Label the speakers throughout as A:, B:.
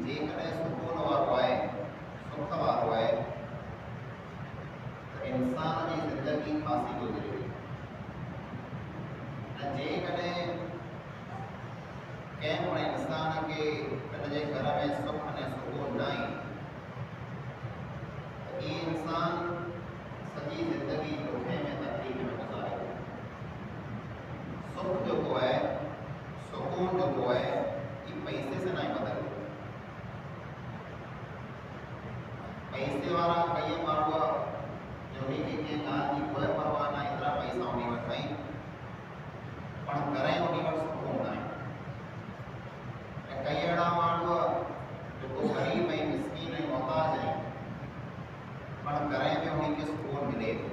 A: जेकॾहिं सुकून वारो आहे, सुख वारो आहे, के पंहिंजे घर में सुख अने सुकून न आहे त ई इंसान सॼी ज़िंदगी दुखे में तकलीफ़ में गुज़ारे। सुख जेको आहे, सुकून जेको आहे, ई पैसे से न बदल। पैसे वारा कई माण्हू जो उनखे कंहिं ॻाल्हि जी कोई परवाह न, एतिरा पैसा उन वटि आहिनि पण घर जो उन वटि सुकून न आहे। ऐं कई अहिड़ा माण्हू जेको ग़रीब ऐं मिसकीन ऐं मोहताज आहिनि पण घर में उनखे सुकून मिले थो।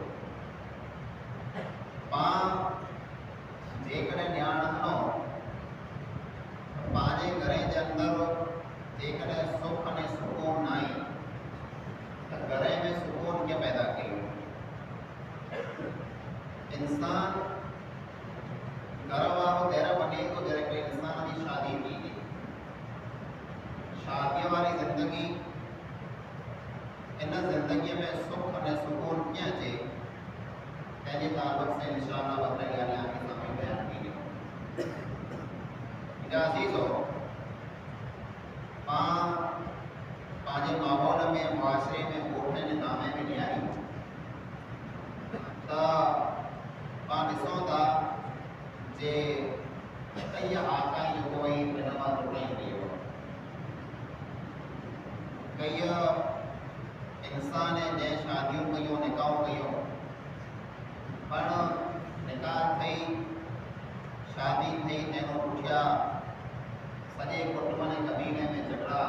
A: पाण जेकॾहिं ध्यानु रखंदो पंहिंजे घर जे अंदरि जेकॾहिं सुख अने सुकून न आहे त घर में सुकून कीअं पैदा कयूं। इंसान घर वारो घर बने तो जॾहिं इंसान की शादी थी वई। शादीअ वारी ज़िंदगी, इन ज़िंदगी में सुख अने सुकून कीअं अचे तंहिंजे ताल्लुक़ से इंशाअल्लाह वक़्तु ॻाल्हि आखिर समय बयान की मुंहिंजा अज़ीज़ो, पाण पंहिंजे माहौल में, मुआशरे में, ॻोठ निज़ामे में ॾियारियूं त पाण ॾिसूं था जे कई आकाई जेको आहे हिन मां टुटाई पियो। कई इंसान जंहिं शादियूं कयूं, निकाह कयूं, पण निकाह थई, शादी थी, तंहिंखां पुठियां सॼे कुटुंब ऐं कबीले में झगड़ा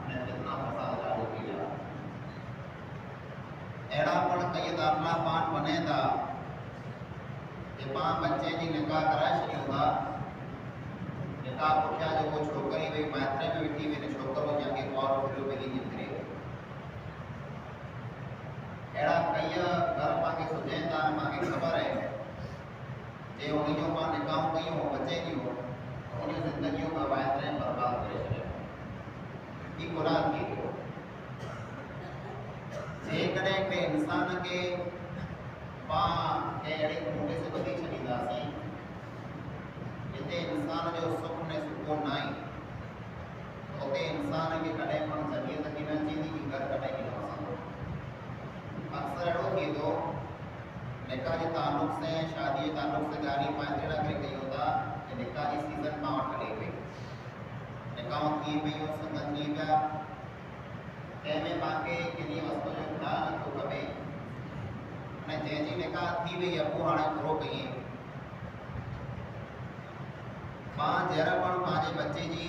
A: ऐं फितना फसाद चालू थी विया। अहिड़ा पण कई दाख़िला पाण वञे था कि पाण बच्चे जी निकाह कराए छॾियूं था। निकाह पुठियां जेको छोकिरी वई माइतरे में वेठी हुई, छोकिरो जंहिंखे कुंवारो फिरियो पई थी फिरे। अहिड़ा कई घर पाण सुझनि था, पाण ख़बर आहे जे उन जो पाण निकाह कयूं बचे जूं, उन ज़िंदगियूं में माइतरे बर्बाद करे छॾियो। ही क़ुरान थी थो। जेकॾहिं के इंसान के पाण कंहिं अहिड़े खूटे से ॿधी छॾींदासीं जिते इंसान जो सुख ने सुकून न आहे, उते इंसान खे कॾहिं पण ज़रूरत की न थींदी कि घर कॾहिं बि न वसंदो। अक्सर अहिड़ो थी थो निकाह जे ताल्लुक़ से, शादी जे ताल्लुक़ से ॻाल्हियूं पाण अहिड़ा करे कयूं था कि निकाह जी सीज़न पाण वटि हले पई, निकाह थी पियूं, सुंदर थी पिया, तंहिंमें पाणखे किनी वस्तु जो ख़्यालु नथो खपे। ऐं जंहिंजी निकाह थी वई आहे पोइ हाणे पूरो कयूं। पाण जहिड़ा पण पंहिंजे बच्चे जी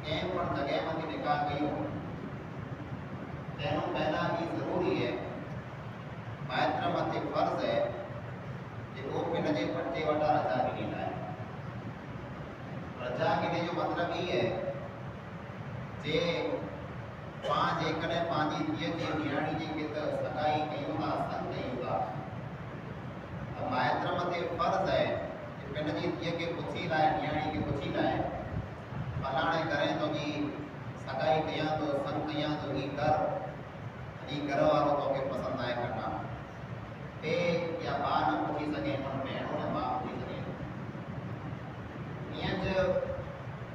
A: कंहिं पण जॻह में निकाह कयूं, तंहिंखां पहिला ही ज़रूरी है, माइत्र मथे फ़र्ज़ है कि वो हिनजे पटे वटा रजा गिनी लाए। रजा गिनी जो मतलब ही है जे पाण जेकॾहिं पंहिंजी धीअ जी नियाणी जी किथे सगाई कयूं था, सन कयूं था, त माइत्र मथे फ़र्ज़ है कि पंहिंजी धीअ खे पुछी लाइ, नियाणी खे पुछी लाइ, फलाणे करे तुंहिंजी सगाई कयां थो, सन कयां थो, ही कर, ही घर वारो तोखे पसंदि आहे करना। टे या भाउ न पुछी सघे, पर भेण न भाउ पुछी सघे। ईअं ज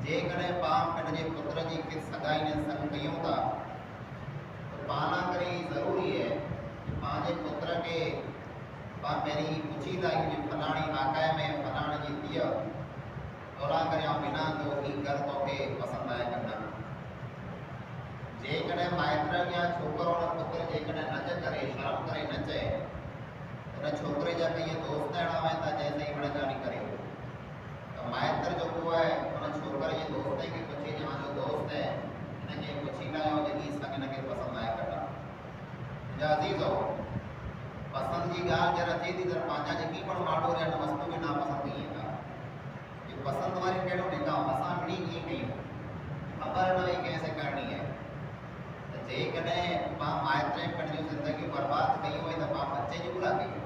A: जेकॾहिं पाण पंहिंजे पुत्र जी सगाई ने सन कयूं था तो पाला करे ज़रूरी है कि पंहिंजे पुत्र के पाण पहिरीं पुछी लाइ कि फलाणी आकाए में फलाणे जी धीअ तोरा करे बिना तो ही कर तोखे पसंदि आहे करना। जेकॾहिं माइत्र या छोकिरो न पुत्र जेकॾहिं न करे, शर्म करे न चए, उन छोकिरे जा कई दोस्त अहिड़ा आहिनि था जंहिं सां हिन ॻाल्हि करे तो माइत्र जेको आहे उन छोकिरे जे दोस्त खे पुछे, जो दोस्त है हिनखे पुछी लायो जॾहिं हिनखे पसंदि आहे करना। मुंहिंजा अज़ीज़ो, पसंदि जी ॻाल्हि जॾहिं अचे थी त पंहिंजा जेकी पण माण्हू आहिनि वस्तु बि नापसंदि कई था कि पसंदि वारी कहिड़ो निकाह असां ॿिनी कीअं कयूं, ख़बर न हुई कंहिंसे करणी है। त जेकॾहिं पाण माइत्र पंहिंजी ज़िंदगी बर्बाद कई हुई त पाण बचे जी बुरा कयूं।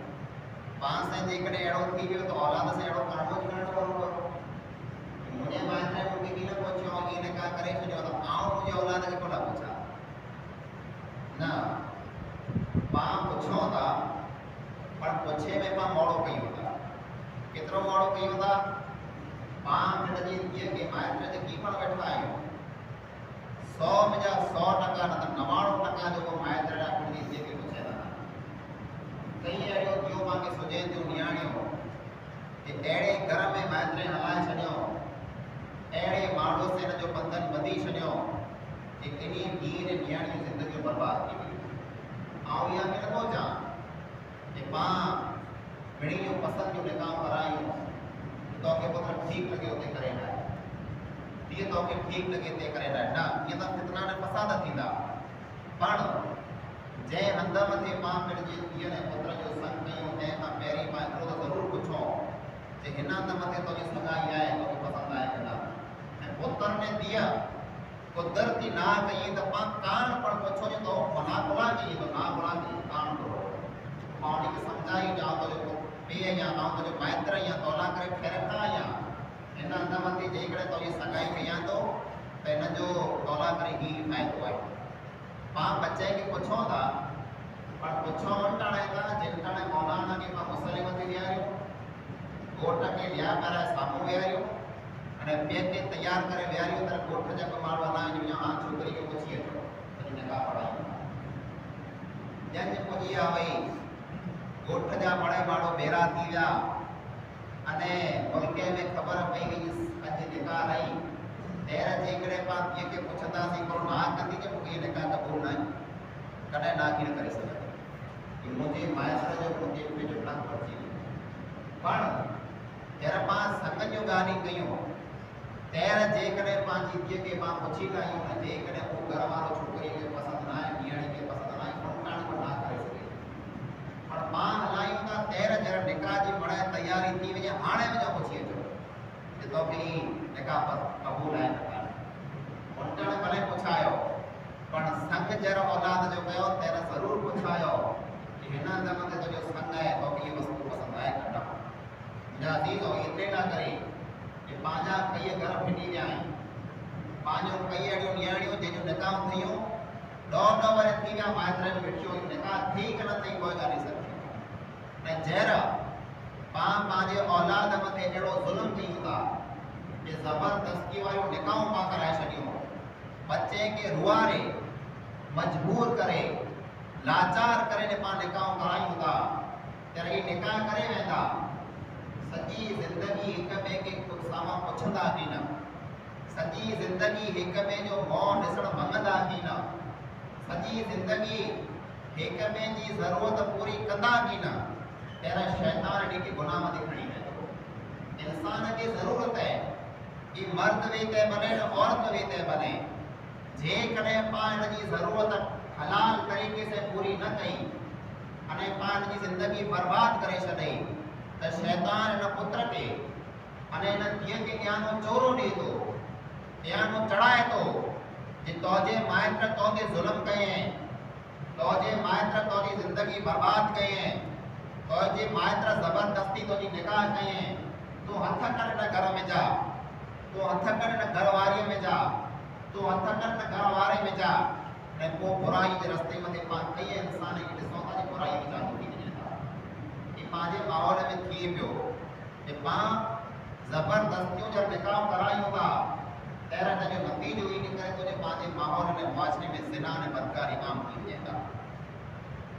A: पाण सां जेकॾहिं अहिड़ो थी वियो त औलाद सां अहिड़ो करिणो पवंदो। मुझे माइत्र मूंखे की न पुछियो, की निकाह करे छॾियो त आउं मुंहिंजे औलाद खे कोन पुछां न। पाण पुछूं था पर पुछे में पाण मोड़ो कयूं था। केतिरो मोड़ो कयूं था? पाण पंहिंजी धीअ खे माइत्र जेकी पण वेठा आहियूं 100 में जा 100% न 99% जो माइत्र अपनी जेके पूछे था कई एड़ो दियो मांगे सुजे जो नियाणियो कि एड़े घर में माइत्र हलाए छडियो एड़े माण्हू से न जो बंधन बधी छडियो कि इनी वीर नियाणी जिंदगी बर्बाद थी आऊं या में नथो चा कि पां विणियो पसंद जो निकाह करायो तो के पुत्र ठीक लगे उते करे ना ये तो के ठीक लगे ते करे ना ये तो फितना ने फसाद थींदा पण जे हंद मथे पां पिण जे ये ने पुत्र जो संग कयो ते ता पेरी पां तो जरूर पूछो जे हिना त मथे तो सगाई आए तो पसंद आए ना ए पुत्र ने दिया कुदरती ना कही तो पां कान पण पूछो जे तो बना बोला की तो ना बोला की कान तो पानी के समझाई जाओ तो जो पे या ना तो जो माइत्र या तोला करे फेरता या इन अंदमती जेकड़े तो ये सगाई कया तो इन जो तोला करे ही फायदो है पां बच्चे के पूछो था पर पूछो टाणे का जिनटाणे मौलाना के पा मुसलिम थी वियारियो गोट के लिया पर सामू वियारियो अने पे के तैयार करे वियारियो तर गोट जा मारो ना जो हां छोकरी के पूछिए तो निकाह पढ़ाई जंज पुजी आ वई गोठ जा बड़े माड़ो बेरा थी विया अने मुल्के में खबर पई गई अज निकाह रही तेर जेकड़े पा के पुछता सी को ना कंदी के मुके निकाह कबूल ना कदे ना की करे सके कि मुझे मायसर जो मुझे पे जो ना पड़ती पण तेर पा संग जो गानी कयो तेर जेकड़े पा जी के पा पुछी कायो ने जेकड़े वो घर वालो छोकरी के पसंद ना है नियाणी के पसंद ना है कोटाण को ना करे सके पर मां हलायो ता तेर जरा निकाह जी बड़े तैयारी थी वे हाणे में जो पूछिए जो तो कि निकाह पर कबूल है कोटाण भले पूछायो पण संग जरा औलाद जो कयो तेरे जरूर पूछायो कि हिना दम ते तो जो संग है तो कि वस्तु पसंद है कटा जा दी तो इतने ना करे कि पाजा कई घर फिटी जाए पाजो कई अड़ियो नियाणियो जे जो निकाह थियो दो वर थी गया माइत्र में बिठियो निकाह ठीक न थई कोई गाली सके ने जहरा पां पाजे औलाद मथे एड़ो जुल्म कयूं था कि जबरदस्ती वालो निकाह पा कराए छडियो बच्चे के रुआरे मजबूर करे लाचार करे ने पा निकाह करायूं था तेरे निकाह करे वेंदा सजी जिंदगी एक में के कुछ सामा पुछंदा ही ना सजी जिंदगी एक में जो मौन दिसण मंगदा ही ना सजी जिंदगी एक में जी जरूरत पूरी कंदा ही ना तेरा शैतान डी के गुनाह में खड़ी है इंसान की जरूरत है कि मर्द भी ते बने और औरत भी ते बने जे कने पान जी जरूरत हलाल तरीके से पूरी न कई अने पान जी जिंदगी बर्बाद करे छडई त शैतान न पुत्र के अने न दिए के ज्ञानो चोरो दे तो ज्ञानो चढ़ाए तो जे तोजे माइत्र तोगे जुल्म कए तोजे माइत्र तोजी जिंदगी बर्बाद कए तोजे माइत्र जबरदस्ती तोजी निकाह कए तू हथ कर न घर में जा तू हथ कर न घरवारी में जा तू हथ कर न घरवारे में जा ने को बुराई के रास्ते में पा कई इंसान के दिसो ता बुराई की चालू थी पाजे माहौल में थी पियो कि मां जबरदस्तियों जब निकाह कराई होगा तेरा जो नतीजो ही निकले तो पाजे माहौल में मुआशरे में जिना ने बदकारी आम थी वेंदा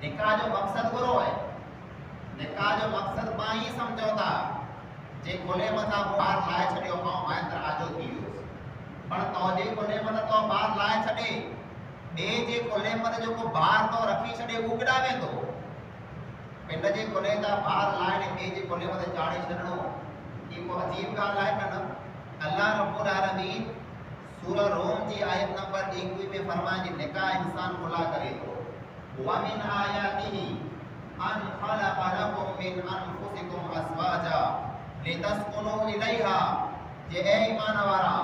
A: निकाह जो मकसद बुरो है निकाह जो मकसद मां ही समझौता जे कोले मथा बाहर लाए छडियो पां माइत्र आजो थी पण तो जे कोले मथा तो बाहर लाए छडे बे जे कोले मथा जो को बाहर तो रखी छडे उगड़ा वेंदो पिंड जे कोले दा बाहर लाए ने बे जे कोले मथे चाड़े छडणो ये को अजीब गाल है न अल्लाह रब्बुल आलमीन सूरह रोम जी आयत नंबर 21 में फरमाए जी निकाह इंसान खुला करे तो व मिन आयातिही अन खलक़ लकुम मिन अनफुसिकुम अज़वाजा लितस्कुनु इलैहा जे ए ईमान वारा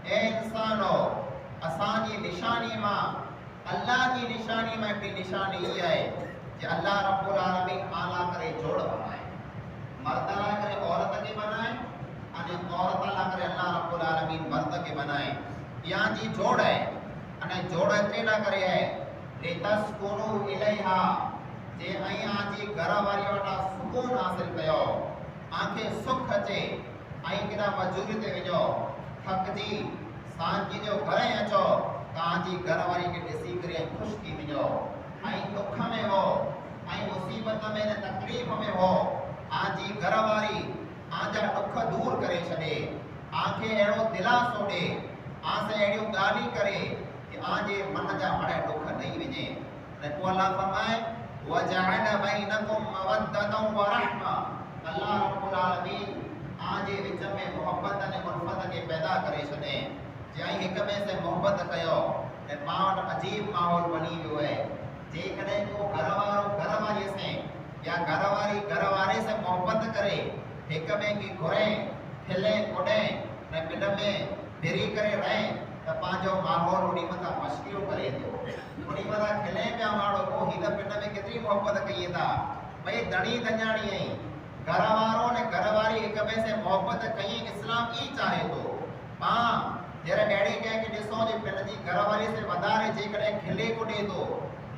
A: ए इंसानो असा जी निशानी मा अल्लाह की निशानी में भी निशानी ये है कि अल्लाह रब्बुल आलमीन आला करे जोड़ बनाए मर्द ला करे औरत के बनाए अने औरत ला करे अल्लाह रब्बुल आलमीन मर्द के बनाए या जी जोड़ है अने जोड़ एतरे ना करे है लितस्कुनु इलैहा जे अया जी घर वारी वटा सुकून हासिल कयो आंखे सुख अचे आई किदा मजूरी ते विजो थक जी सांझी जो घरे अचो ताजी घर वारी के ॾिसी करे ख़ुशि थी वञो ऐं दुख में हो ऐं मुसीबत में न तकलीफ़ में हो आजी घर वारी आजा दुख दूर करे छॾे आखे अहिड़ो दिलासो ॾे आसे अहिड़ियूं ॻाल्हियूं करे कि आजे मन जा हाणे दुख ॾेई वञे ऐं पोइ अल्लाह फरमाए वजअल बैनकुम मवद्दतन व रहमा अल्लाह रब्बुल आलमीन आजे विच में मोहब्बत ऐं उल्फत के पैदा करे छॾे जंहिं हिक ॿिए से मोहब्बत कयो ऐं पाण वटि अजीब माहौल बनी वियो आहे जेकॾहिं को घर वारीअ से या घर वारी घर वारे से मोहब्बत करे हिक ॿिए खे घुरे खिले कुॾे ऐं पिंड में भिरी करे रहे त पंहिंजो माहौल उन मथां मश्किल करे थो उन मथां खिले पिया माण्हू पोइ हिन पिंड में केतिरी मोहब्बत कई था भई धणी धञाणी आई घर वारो ने घर वारी हिक ॿिए से मोहब्बत कई इस्लाम ई चाहे थो पां जरा डैडी कंहिंखे ॾिसो जे पिंड जी घर वारी से वधारे जेकॾहिं खिले कुॾे थो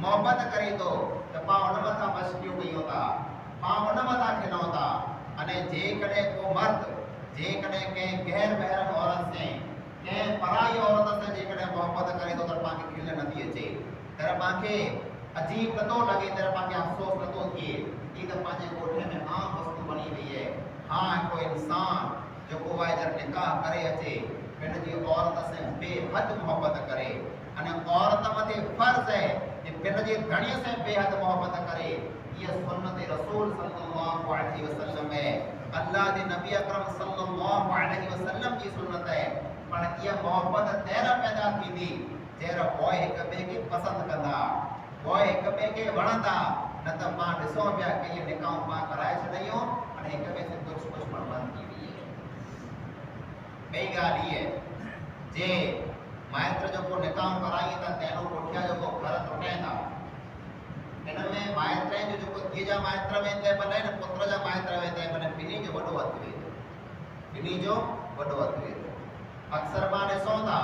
A: मोहब्बत करे थो त पां उन मथां मश्कियूं कयूं था पां उन मथां खिलूं था अने जेकॾहिं को मर्द जेकॾहिं कंहिं गैर महरम औरत से कंहिं पराई औरत से जेकॾहिं मोहब्बत करे थो त पाण खे खिल नथी अचे तर पाण खे अजीब नथो लॻे तर पाण खे अफ़सोस नथो थिए ही त पंहिंजे ॻोठे में आम वस्तु बनी वई आहे हाँ हिकिड़ो इंसान जेको आहे जर निकाह करे अचे पिंड जी औरत से बेहद मोहब्बत करे अने औरत मथे फर्ज़ है कि पिंड जी धणीअ से बेहद मोहब्बत करे ये सुन्नत रसूल सल्लल्लाहु अलैहि वसल्लम है अल्लाह के नबी अकरम सल्लल्लाहु अलैहि वसल्लम की सुन्नत है पर ये मोहब्बत तेरा पैदा थींदी जेरा पोइ हिक ॿिए खे पसंदि कंदा पोइ हिक ॿिए खे वणंदा न त पाण ॾिसूं पिया कई निकाह पाण कराए छॾियूं अने हिक ॿिए से दुश्मन बंदि थी वई ॿई ॻाल्हि इहा जे माइत्र जेको निकाह कराई था तंहिंजो पुठियां जेको घर टुटे था हिन में माइत्र जो जेको धीअ जा माइत्र वेंदे भले न पुत्र जा माइत्र वेंदे भले ॿिन्ही जो वॾो हथु वेंदो ॿिन्ही जो वॾो हथु वेंदो अक्सर पाण ॾिसूं था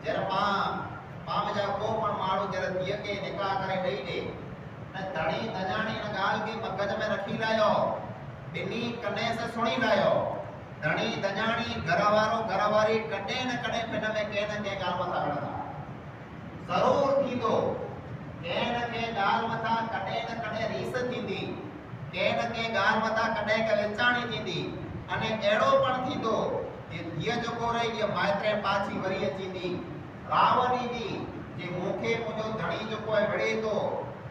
A: जर पाण जा को पण माण्हू जर धीअ खे निकाह करे ॾेई ॾे न धणी धञाणी हिन ॻाल्हि खे मगज में रखी लायो ॿिन्ही कने से सुणी लायो धणी धञाणी घर वारो घर वारी कॾहिं न कॾहिं पिंड में कंहिं न कंहिं ॻाल्हि मथां अड़ंदा ज़रूरु थींदो कंहिं न कंहिं ॻाल्हि मथां कॾहिं न कॾहिं रीस थींदी कंहिं न कंहिं ॻाल्हि मथां कॾहिं का विचाणी थींदी अने अहिड़ो पण थींदो कि धीअ जेको रही इहा माइत्र पाछी वरी अचींदी राव ॾींदी जे मूंखे मुंहिंजो धणी जेको आहे विढ़े थो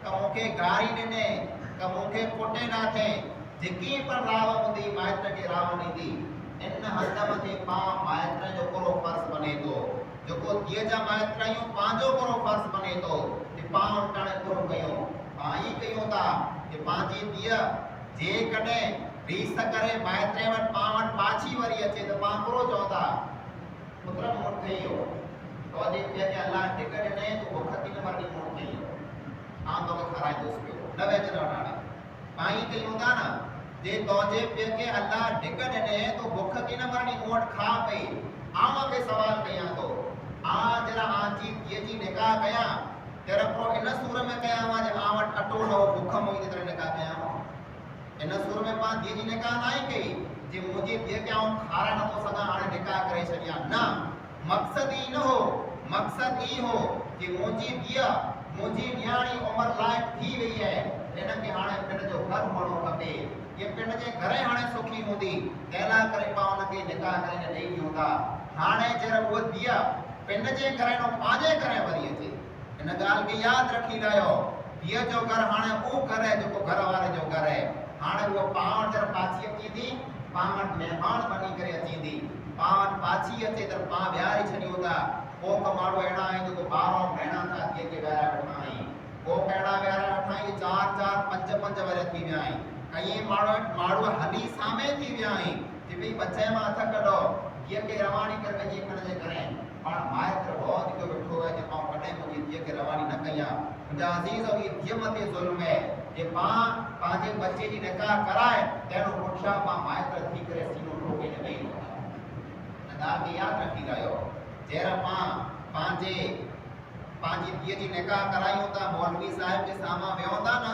A: त मूंखे गारी ॾिने त मूंखे कुटे नाथे जेकी पण राव हूंदी माइत्र खे राव ॾींदी इन हद मथे पां माइत्र जो पूरो फर्ज़ बने थो जेको धीअ जा माइत्र आहियूं पंहिंजो पूरो फर्ज़ बने थो कि पां उटाणे पूरो कयूं पां ई कयूं था कि पंहिंजी धीअ जेकॾहिं रीस करे माइत्र वटि पां वटि पाछी वरी अचे त पां पूरो चऊं था पुत्र मूं वटि कई हो तो जे खे अल्लाह टिक ॾिने तो बुख थी न मरणी मूं वटि कई हो आम तोखे खाराईंदुसि पियो न वेचण हाणे पां ई कयूं था न जे तोजे पे के अल्लाह ढिक ॾिने तो बुख की न मरणी मूं वटि खा पई आऊं खे सवाल कयां थो जरा आजी धीअ जी निकाह कयां तेरा प्रो इन सूर में कयां मां जे आं वटि अटो न हो बुख मुंहिंजी तरह निकाह कयां इन सूर में पां धीअ जी निकाह न आई कई जे मुंहिंजी धीअ खे आऊं खाराए नथो सघां हाणे निकाह करे छॾियां न मक़सद ई न हो मक़सद ई हो कि मुंहिंजी धीअ मुंहिंजी न्याणी उमिरि लाइक़ थी वई आहे हिन खे हाणे पिंड जो घर हुअणो खपे ये पिंड जे घरे हाणे सुखी हूंदी तंहिं करे पां हुनखे निकाह करे ॾेई ॾियूं था हाणे जर उहा धीअ पिंड जे घरे न पंहिंजे घरे वरी अचे हिन ॻाल्हि खे यादि रखी लायो धीअ जो घर हाणे उहो घर आहे जेको घर वारे जो घर आहे हाणे उहा पां वटि जर पाछी अचींदी पां वटि महिमान बनी करे अचींदी पां वटि पाछी अचे त पां विहारे छॾियूं था को माण्हू अहिड़ा आहिनि जेको 12 महीना था धीअ खे विहारे वेठा आहिनि को अहिड़ा विहारे वेठा आहिनि 4-4 5-5 वर थी विया आहिनि कई माण्हू हली सामे थी विया आहिनि कि भई बच्चे मां हथ कढो धीअ खे रवानी करे वञी पिण जे करे पाण माइत्र बहुत जो वेठो आहे कि पां कॾहिं मुंहिंजी धीअ खे रवानी न कयां मुंहिंजा अज़ीज़ और धीअ मथे ज़ुल्म आहे जे पां पंहिंजे बच्चे जी निकाह कराए तहिड़ो पुठियां पां माइत्र थी करे सीनो ठोके न ॾेई ॻाल्हि खे यादि रखी लायो जहिड़ा पां पंहिंजी धीअ जी निकाह करायूं था मौलवी साहिब जे साम्हूं वियूं था न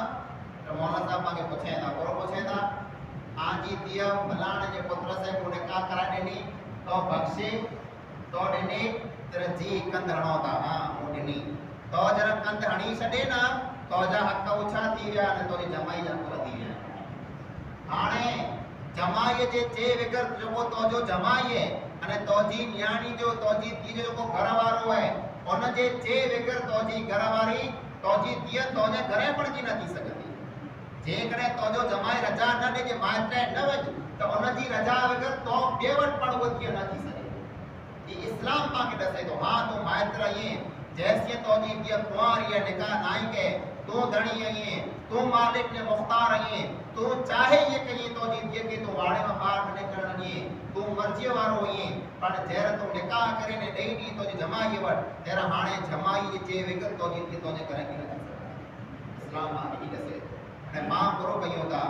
A: त मौलवी साहिब पाण खे पुछे था पूरो पुछे था आजी धीअ फलाणे जे पुत्र से को निकाह कराए ॾिनी तो बख़्शे तो ॾिनी तेरा जी कंध हणो था हां मूं ॾिनी तो जरा कंध हणी छॾे न तो जा हक उछा थी विया ने तो जमाई जा वधी विया हाणे जमाई जे चे विगर जो तो जो जमाई है अने तो जी न्याणी जो तो जी दी जो घर वारो है उन जे चे विगर तो जी घर वारी तो जी दिय तो जे घरे पण जी न थी सकती जे करे तो जो जमाई रजा न दे जे मात्र न वज तो उन जी रजा विगर तो बेवट पण वो थी न थी सके ये इस्लाम पा के दसे तो हां तो मात्र ये जैसे तो जी दिय कुंवारी है निकाह नाई के तू धणी है तू मालिक ने मुख्तार है तू चाहे ये कहीं तो जी दिय के तो वाड़े में बाहर न निकलण ये तू मर्जी वारो ये पर जेर तू निकाह करे ने देई दी तो जी जमाई वट तेरा हाणे जमाई जे विगर तो जी तो ने करे की इस्लाम मा की दसे ने मां करो कयो था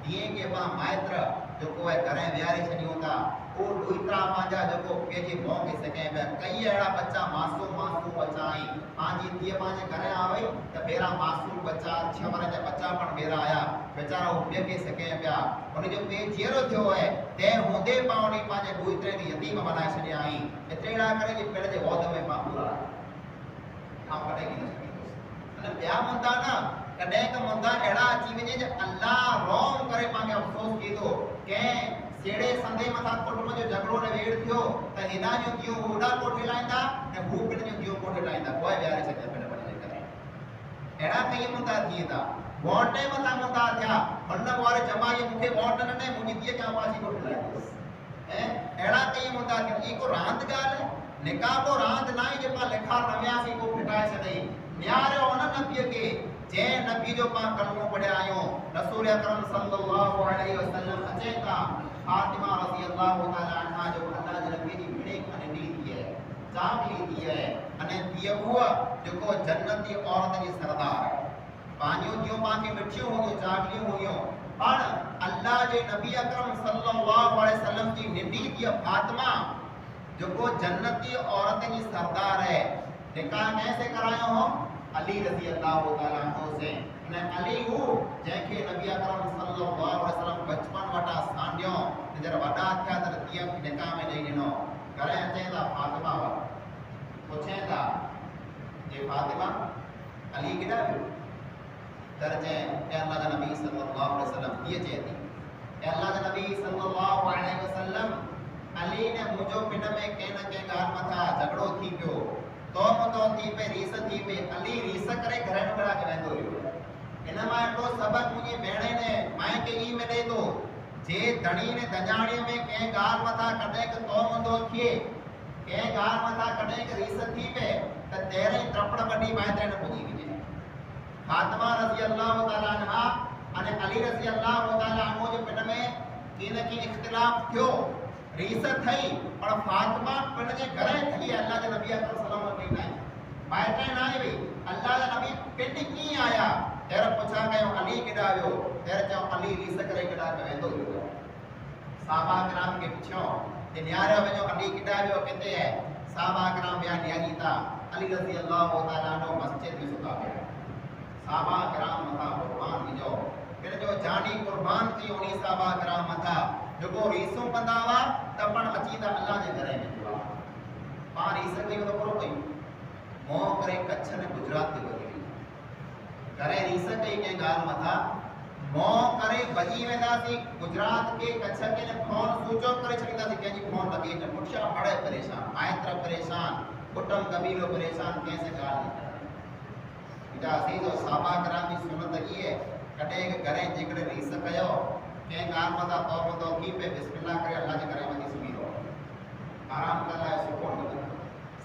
A: दिए के पा मात्र जो को है घरे व्यारे छनियो था ओ दुईत्रा माजा जो के जी मों के सके बे कई एड़ा बच्चा मासूम बच्चा आई पांजी दिए पांजे घरे आवे त बेरा मासूम बच्चा 6 महीने जा बच्चा पण बेरा आया बेचारा उभे के सके पिया उन जो पे जेरो थियो है ते होंदे पावनी पांजे दुईत्रे दी यतीम बनाए छड़िया आई एतरेड़ा करे जे पेड़ जे ओद में पा पूरा हम कटे की अने ब्या मुंदा ना कदे क मुंदा एड़ा अची वने जे अल्लाह रोम करे पांगे अफसोस कीदो के सेड़े संदे मथा कुटुंब जो झगड़ो ने वेड़ थियो त हिना जो दियो उडा कोठे लाइंदा ने भू पिण जो दियो कोठे लाइंदा कोई व्यारे सके पिण बने करे एड़ा कई मुंदा थीदा वोटे मथा मुंदा थया मन वारे जमाई मुखे वोट ने मुजी दिए क्या पासी कोठे लाइंदा एड़ा कई मुंदा थया ई को रांद गाल है निकाह को रांद नाई जे पा लेखा रम्यासी को फिटाए छदई न्यारे उन नबी के जे नबी जो पा कलमो पढ़या आयो रसूल अकरम सल्लल्लाहु अलैहि वसल्लम अचेता फातिमा रजी अल्लाह ताला अन्हा जो अल्लाह जे नबी दी मिणे कने दी थी है चाप ली थी है अने दिय हुआ जो को जन्नती औरत जी सरदार है पानियो दियो पा के मिठियो हो चाप लियो होयो पर अल्लाह जे नबी अकरम सल्लल्लाहु अलैहि वसल्लम जी निडी थी फातिमा जो को जन्नती औरत जी सरदार है निकाह कैसे करायो हो अली रजी अल्लाह ताला अन्हु से ने अली हु जेके नबी अकरम सल्लल्लाहु अलैहि वसल्लम बचपन वटा सांडियो जर वडा थया त दिया निकाह में नहीं दिनो करे अचे ता फातिमा वा पूछे ता ये फातिमा अली केडा दरजे ए अल्लाह का नबी सल्लल्लाहु अलैहि वसल्लम ये चेती ए अल्लाह का नबी सल्लल्लाहु अलैहि वसल्लम अली ने मुजो पिन में के न के गाल मथा झगड़ो थी पियो तो थी पे रीस थी पे अली रीस करे घर में बड़ा के वेंदो रियो इन मा तो सबक मुझे भेणे ने माए के ई में दे दो जे धणी ने दजाणी में के गाल मथा कदे के तो मुंदो थिए के गाल मथा कदे के रीस थी पे त तेरे त्रपड़ बडी माए ने पुजी विजे फातिमा रजी अल्लाह ताला अन्हा अने अली रजी अल्लाह ताला अन्हु जे पिन में की न की इख्तिलाफ थियो रीस थई पर फातिमा पिन जे घरे थी अल्लाह जे नबी अकरम सल्लल्लाहु अलैहि वसल्लम बाइटे ना आई अल्लाह जे नबी पिन की आया तेरे पूछा गयो अली केडा आयो तेरे जो अली रीस करे केडा के वेंदो रियो साहबा कराम के पूछो ते न्यारे में जो अली केडा आयो कहते है साहबा कराम या न्यारी था अली रजी अल्लाह ताला नो मस्जिद में सुता गया साहबा कराम मथा कुर्बान दिजो फिर जो जानी कुर्बान थी उनी साहबा कराम मथा जो को रीसो कंदावा तपण अची ता अल्लाह जे घरे में दुआ पा रीस के तो करो कई मो करे कच्छ ने गुजरात के वधी करे रीस के के गाल मथा मो करे बजी वेदासी गुजरात के कच्छ के ने फोन स्विच ऑफ करे छकीदा थी के जी फोन लगे ने पुछा बड़े परेशान मायत्र परेशान कुटुंब कबीलो परेशान कैसे गाल नहीं इदा सीधो साहबा कराम की सुन्नत की है कटे के घरे जिकड़े रीस कयो के गाल मथा तो की पे बिस्मिल्लाह करे अल्लाह जे करे मती सुनी रो आराम करला है सुकून कर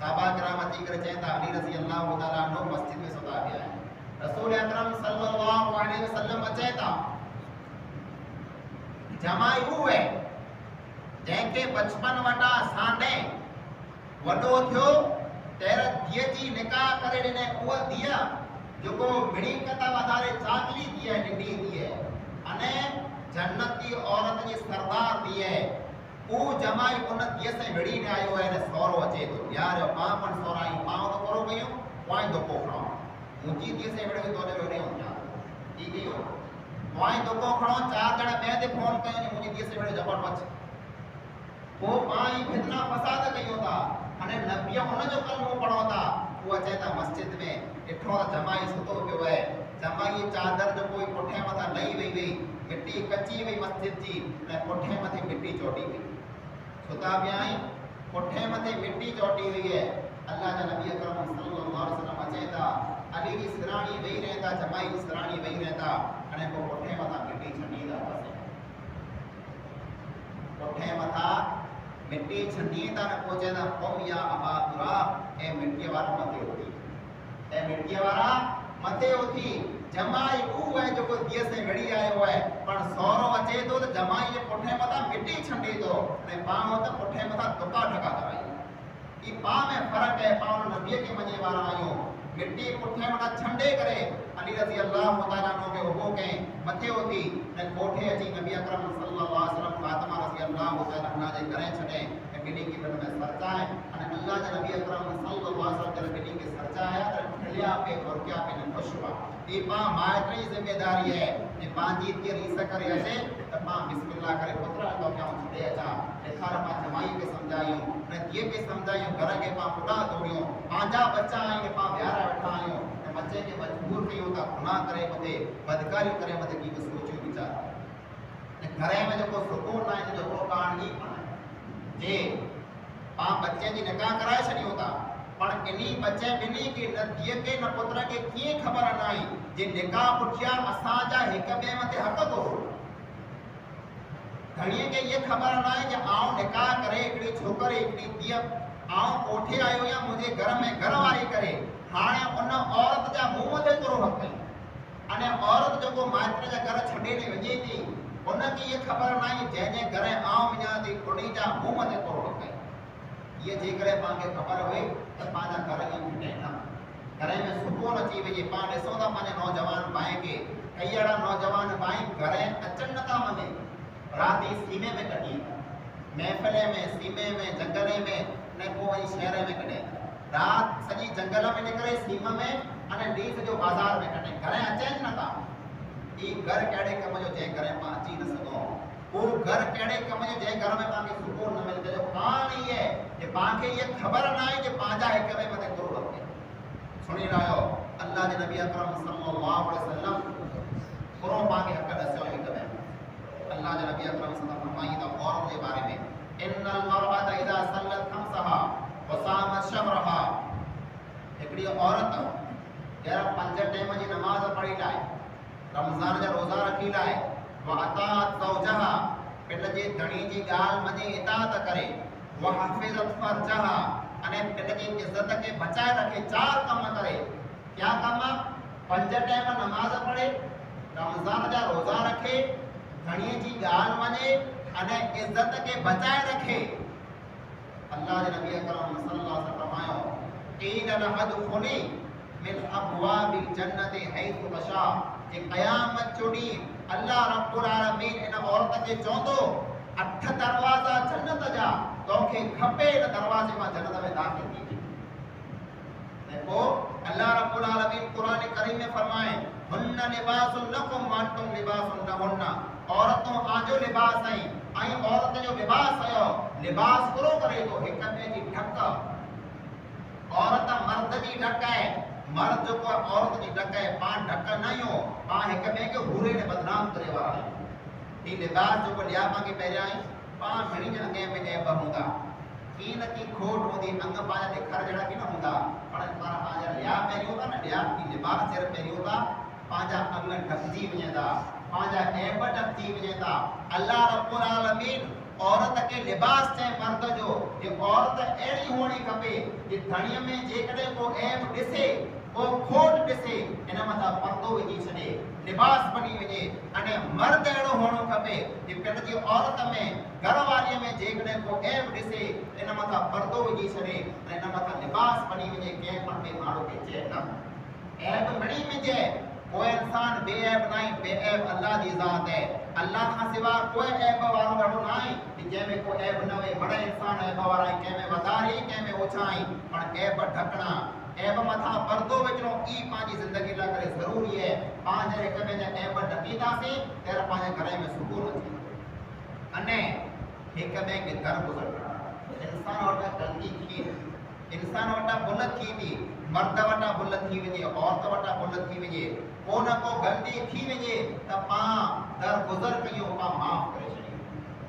A: साहबा कराम अची करे चेता अली रजी अल्लाह ताला नो मस्जिद में सुता गया है रसूल अकरम सल्लल्लाहु अलैहि वसल्लम अचेता जमाई हुए जेके बचपन वटा सांडे वडो थियो तेरे दिए जी निकाह करे ने वो दिया जो को मिणी कथा वधारे चाकली दिए निडी दिए अने जन्नती औरत जी सरदार दिए ओ जमाई उन दिए से मिणी ने आयो है ने सोरो अचे तो यार पापन सोराई पाव तो करो गयो वाई दो कोखणो मुजी दिए से मिणी तो ने नहीं होता ठीक है वाई दो कोखणो चार जणा मैं ते फोन कयो ने मुजी दिए से मिणी जबर मच वो पाई कितना फसाद कयो था अने नबी उन जो कलमो पढ़ो था वो अचे था मस्जिद में ॾिठो त जमाई सुतो पियो आहे जमाई चादर जो कोई पुठे मथा लही वई हुई मिट्टी कची वई मस्जिद जी ऐं पुठे मथे मिट्टी चोटी वई सुता पिया आहिनि पुठे मथे मिट्टी चोटी हुई है अल्लाह जा नबी अकरम सल्लल्लाहु अलैहि वसल्लम अचे था अली जी सिराणी वेही रहता जमाई जी सिराणी वेही रहता अने पोइ पुठे मथा मिट्टी छंडींदा पासे पुठे मथा मिट्टी छंडींदा न पोइ चवंदा क़ौम या अबा तुरा ऐं मिट्टीअ वारा मथे उथी ऐं मिट्टीअ वारा मथे उथी जमाई उहो आहे जेको दिए से विड़ी आयो आहे पण सौरो अचे थो त जमाई जे पुठे मथा मिट्टी छंडी थो ऐं पाण त पुठे मथा दुका ढका कराई ई पाण में फ़र्क़ु आहे पाण नबीअ खे मञे वारा आहियूं मिट्टी पुठे मथा छंडे करे अली रज़ी अल्लाह तआला नो खे उहो कई मथे उथी ऐं कोठे अची नबी अकरम सल्लल्लाहु अलैहि वसल्लम फातिमा रज़ी अल्लाह तआला अन्हा जे घरे छॾे ऐं ॿिन्ही खे गॾु में सरचाए अने अल्लाह जे नबी अकरम सल्लल्लाहु अलैहि वसल्लम जॾहिं ॿिन्ही खे सरचाया त खिलिया पे औरकिया पे न ख़ुशि हुआ ये पां माइट जी जिम्मेदारी है ने पांजी के रीस करे अचे त पां बिस्मिल्लाह करे पुत्र तो क्या छड़े अचा एखार पां जमाई के समझायूं ने दिए के समझायूं घर के पां पुडा दौड़ियो पांजा बच्चा आए पां प्यारा बैठा आयो ने बच्चे के मजबूर कयो ता गुनाह करे मते बदकारी करे मते की सोचो विचार ने घरे में जो सुकून ना है जो कहानी जे पां बच्चे जी निकाह कराए छड़ियो ता पण इन्हीं बच्चे बिनी की न दिए के न पुत्र के की खबर नाई जे निकाह पुठिया असा जा एक बे मते हक को घणी के ये खबर नाई जे आऊं निकाह करे एकड़ी छोकरी एकड़ी दिया आऊं कोठे आयो या मुझे घर में घरवारी करे हाने उन औरत जा मुंह ते तरो हक अने औरत जो को मात्र जा घर छडे ने वजे थी उन की ये खबर नाई जे जे घरे आऊं वजा थी कुड़ी जा मुंह ते तरो हक ये जेकरे पाके खबर हुई त पाजा घर में घटे ना घर में सुकून अची वजे पा ॾिसो था पाने नौजवान भाई के कई अड़ा नौजवान भाई घरे अचन नथा मने राती सीमे में कटी महफिले में सीमे में जंगले में ने को वही शहर में कटे रात सजी जंगल में निकले सीमा में अने नीस जो बाजार में कटे घरे अचे नथा ई घर केड़े कम जो जे घरे पा अची न सको वो घर केड़े कम जो जे घर में पाके सुकून न मिले जो कहानी है जे पाके ये खबर ना है जे पाजा एक में मते करो रखे सुनी रहो अल्लाह के नबी अकरम सल्लल्लाहु अलैहि वसल्लम करो पाके हक दसो एक में अल्लाह के नबी अकरम सल्लल्लाहु अलैहि वसल्लम फरमाई तो और के बारे में इन्नल मरअत इजा सल्लत खमसहा व सामत शहरहा एकड़ी औरत जरा 5 टाइम जी नमाज पढ़ी लाए रमजान जा रोजा रखी लाए वअतात ज़ौजहा पिट जे धणी जी गाल मने इताअत करे वहफिज़त फरजहा अने पिट जी इज्जत के बचाए रखे 4 काम करे क्या काम 5 टाइम नमाज पढ़े रमजान जा रोजा रखे धणी जी गाल मने अने इज्जत के बचाए रखे अल्लाह के नबी अकरम सल्लल्लाहु अलैहि वसल्लम फरमायो कीन लहदुखुनी मिन अबवाबिल जन्नति हैतु तशा जे क़यामत चुड़ी अल्लाह रब्बुल आलमीन इन औरत के चौंदो 8 दरवाजा जन्नत जा तोखे खपे इन दरवाजे में जन्नत में दाखिल की देखो अल्लाह रब्बुल आलमीन कुरान करीम में फरमाए हुन्ना लिबासुन लकुम व अंतुम लिबासुन लहुन्ना औरतों आजो लिबास है आई औरत जो लिबास है लिबास करो करे तो एक में जी ढक औरत मर्द जी ढक है मर्द जो को औरत जी ढक है पा ढक नहीं हो पा एक में के हुरे ने बदनाम करे वाला है ई लिबास जो को लिया पा के पहले आई पा घणी जन के में ऐब हुंदा की न की खोट होदी अंग पाया ते घर जड़ा की न हुंदा पण पारा पाजा लिया पहली होता न लिया की लिबास जर पहली होता पाजा अंग ढकजी वजेदा पाजा ऐब ढकजी वजेदा अल्लाह रब्बुल आलमीन औरत के लिबास चाहे मर्द जो ये औरत एड़ी होनी खपे कि धणीअ में जेकॾहिं को ऐब ॾिसे को खोट ॾिसे इन मथां पर्दो विझी छॾे लिबास बनी वञे अने मर्द अहिड़ो हुअणो खपे कि पिण जी औरत में घरवारीअ में जेकॾहिं को ऐब ॾिसे इन मथां पर्दो विझी छॾे ऐं इन मथां लिबास बनी वञे कंहिं पण ॿिए माण्हू खे चए न ऐब मिड़ी विझे कोई इंसान बेऐब नहीं बेऐब अल्लाह दी ज़ात है अल्लाह का सिवा कोई ऐब वारो ॾाढो नहीं कि जंहिंमें कोई ऐब न वे बड़े इंसान ऐब वारा कंहिंमें वधारी कंहिंमें ओछाई पण ऐब ढकना ऐब मथा पर्दो विझणो ई पंहिंजी ज़िंदगी लाइ करे ज़रूरी है पांच हिक ॿिए जा ऐब ढकींदासीं त पंहिंजे घर में सुकून अचे अने हिक ॿिए खे घर गुज़र इंसान वटि ग़लती थी इंसान वटा भुल थी थी, मर्द वटा भुल थी वजे, औरत वटा भुल थी वजे, को न को गलती थी वजे त पा दर गुज़र कयो, पा माफ़ करे छड़ियो।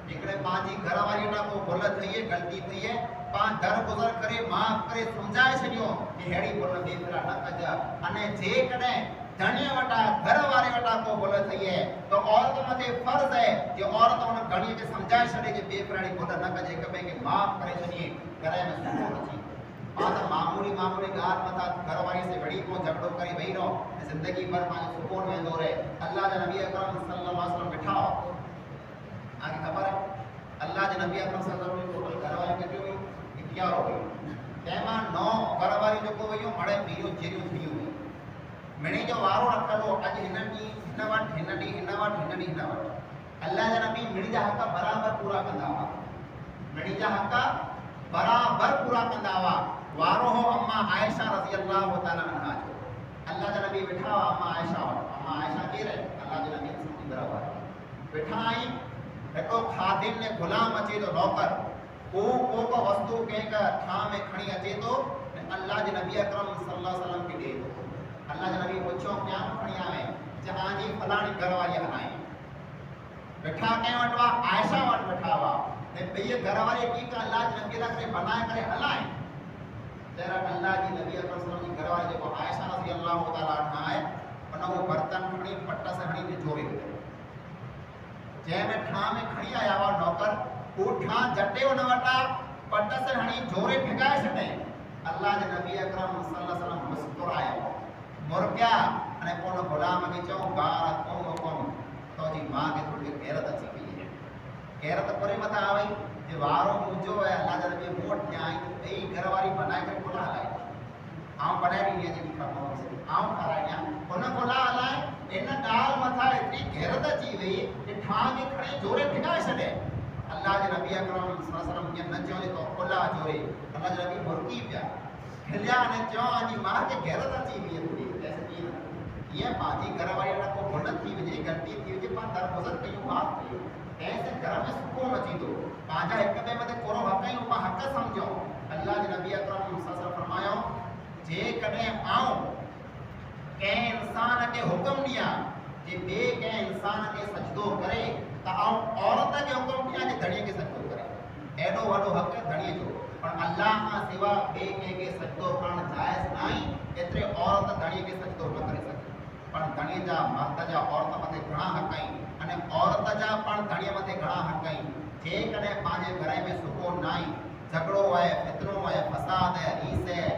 A: जेकॾहिं पंहिंजी घरवारी वटा को भुल थई है, गलती थई है, पा दर गुज़र करे माफ़ करे समझाए छड़ियो कि हेड़ी भुल ॿिए भेरा न कजा। अने जेकॾहिं धणीअ वटा घरवारे वटा को भुल थई है तो औरत मथे फर्ज़ है कि औरत उन धणीअ खे समझाए छॾे कि ॿिए भेरा भुल न कजे, हिक ॿिए खे माफ़ करे छॾिए, घर में सुकून अची। पाण मामूली मामूली ॻाल्हि मथां घरवारी से घड़ी को झगड़ो करे वेही रहो, ज़िंदगी भर पंहिंजो सुकून वेंदो रहे। अल्लाह जा नबी अकरम सल्लल्लाहु अलैहि वसल्लम वेठा हो, तव्हांखे ख़बर है अल्लाह जे नबी अकरम सल्लल्लाहु अलैहि वसल्लम टोटल घरवारी केतिरियूं हुयूं? 11 हुयूं। तंहिंमां 9 घरवारी जेको हुयूं मड़े पीरियूं जेरियूं थियूं हुयूं। मिणी जो वारो रखियलु हो, अॼु हिन ॾींहुं हिन वटि, हिन ॾींहुं हिन वटि, हिन ॾींहुं हिन वटि। अल्लाह जा नबी मिणी जा हक़ बराबरि पूरा कंदा हुआ, मिणी जा हक़ बराबरि पूरा कंदा हुआ। वारो हो अम्मा आयशा रज़ी अल्लाह तआला अन्हा जो। अल्लाह जा नबी वेठा हुआ अम्मा आयशा वटि। अम्मा आयशा केरु आहे? अल्लाह जे नबी जी घरवारी। वेठा आहिनि, हिकिड़ो खादिम ने गुलाम अचे थो, नौकर, को वस्तु कंहिं थां में खणी अचे थो ऐं अल्लाह जे नबी अकरम सल्लल्लाहु अलैहि वसल्लम खे ॾिए थो। अल्लाह जे नबी पुछो क्या खणी आवे? जहांजी फलाणी घरवारी हलाए। वेठा कंहिं वटि हुआ? आयशा वटि वेठा हुआ। ऐं ॿई घरवारी ठीकु आहे, अल्लाह जे नबी लाइ करे बनाए करे हलाए। तेरा अल्लाह जी नबी अकरम सल्लल्लाहु अलैहि वसल्लम जी घरवारी जेको आयशा रज़ी अल्लाह तआला अन्हा आहे, उन वो बर्तन खणी पट सां हणी निचोड़े वियो। जंहिंमें ठां में खणी आया हुआ नौकर, वो ठां जटे उन वटा पट सां हणी जोरे भिगाए छॾे। अल्लाह जे नबी अकरम सल्लल्लाहु अलैहि वसल्लम मुस्कुराया, मुर्गिया अने कोन गुलाम खे चऊं बार तुम तो जी मां खे थोड़ी गैरत अची वई है। गैरत पूरे मथा आ वई जे वारो मुंहिंजो है, अल्लाह जे नबी मूं वटि ॼाई ॿई घरवारी बनाए करे कोन हलाए। आउं बनाए ॾींदी आहियां जेकी खाधो आउं खाराए ॾियां, उन कोन हलाए। इन ॻाल्हि मथां एतिरी गैरत अची वई कि ठां खे खणी जोरे भिगाए छॾे। अल्लाह जे नबी अकरम सल्लल्लाहु अलैहि वसल्लम खे न चयो तो खुला जोरे। अल्लाह जे नबी मुर्गी पिया खिलिया ने चयो आजी मां खे गैरत अची वई है थोड़ी। ऐसे की ये पंहिंजी घरवारी वटा को भुल थी वजे, गलती थी वजे, पाण दरगुज़र कयूं, माफ़ कयूं, ऐसे घर में सुकून अची थो। पंहिंजा हिक ॿिए मथे कोरो हक़ आहियूं, पाण हक़ सम्झो। अल्लाह जे नबी अकरम सल्लल्लाहु अलैहि वसल्लम फरमायो, जेकॾहिं आऊं कंहिं इंसान खे हुकुम ॾियां जे ॿिए कंहिं इंसान खे सजदो करे त आऊं औरत खे हुकुम ॾियां जे धणीअ खे सजदो करे। एॾो वॾो हक़ धणीअ जो, पर अल्लाह खां सिवा ॿिए कंहिंखे सजदो करणु जाइज़ न आहे। एतिरे औरत धणीअ खे सजदो न करे सघे, पर धणीअ जा मर्द जा औरत मथे घणा हक़ आहिनि अने औरत जा पण धणीअ मथे घणा हक़ आहिनि। जेकॾहिं पंहिंजे घर में सुकून न आहे, झगड़ो आहे, फितनो आहे, फसाद है, रीस है,